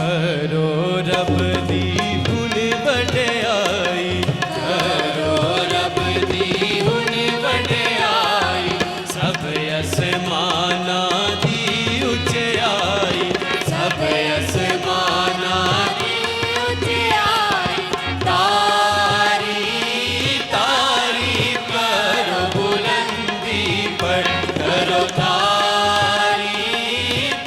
करो रब दी हुन वडियाई, करो रब दी हुन वडियाई, सब असमाना दी उचियाई, सब असमाना दी उचियाई। तारी तारी करो बुलंदी पर, करो तारी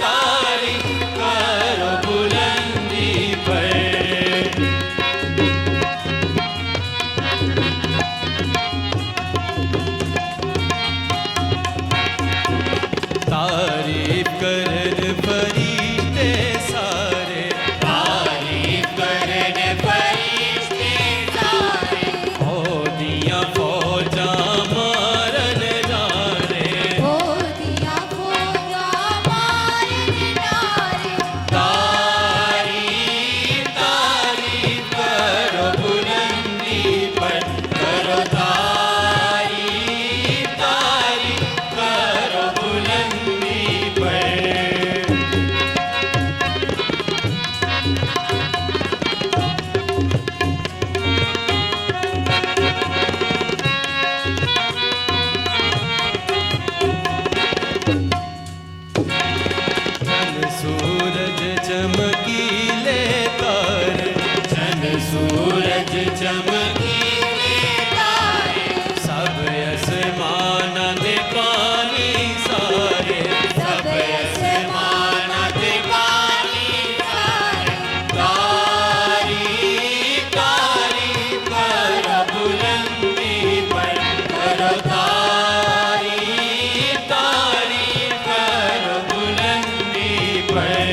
तारी करो बुलंदी पर। तारीफ करन फरिश्ते सारे, तारीफ करन फरिश्ते सारे, ओदियां फौजां मारन जारे, ओदियां फौजां मारन जारे। तारीफ तारीफ करो बुलंदी पर, करो तारीफ तारीफ करो बुलंदी पर। जन सूरज चमकीले तारे, जन सूरज चमकीले तारे, सब असमाना दे पानी सारे, सब असमाना दे पानी सारे। तारीफ तारीफ करो बुलंदी पर, करो तारीफ तारीफ करो बुलंदी पर।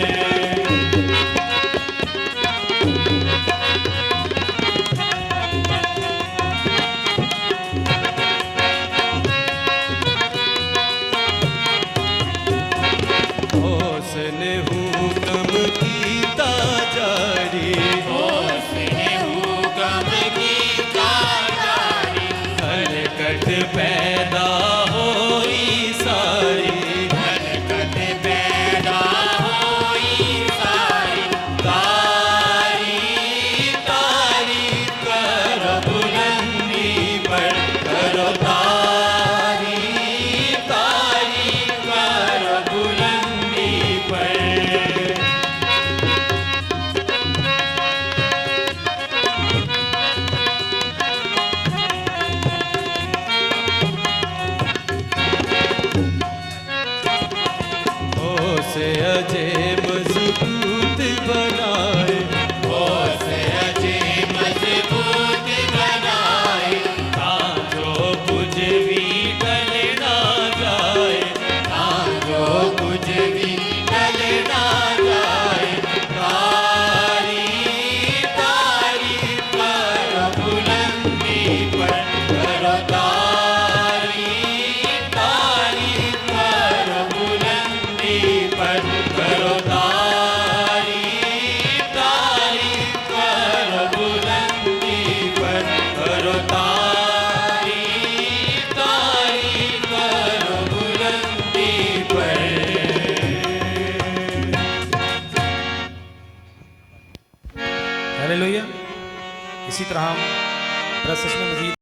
होसन हुकम कीता जारी, होसन हुकम कीता जारी, हरकत पैदा होई सारी, हरकत पैदा होई सारी। तारीफ तारीफ करो बुलंदी पर, करो तारीफ तारीफ करो बुलंदी पर। से अजय मजबूत बनाए, से अजय मजबूत बनाए, ताजो कुछ भी टल ना जाए, ताजो कुछ भी टल ना जाए। तारीफ तारीफ करो बुलंदी पर, करो तारीफ तारीफ करो बुलंदी पर, करो तारीफ तारीफ करो बुलंदी पर, करो तारीफ तारीफ करो बुलंदी पर। हालेलुया। इसी तरह हम प्रश्न में मजीद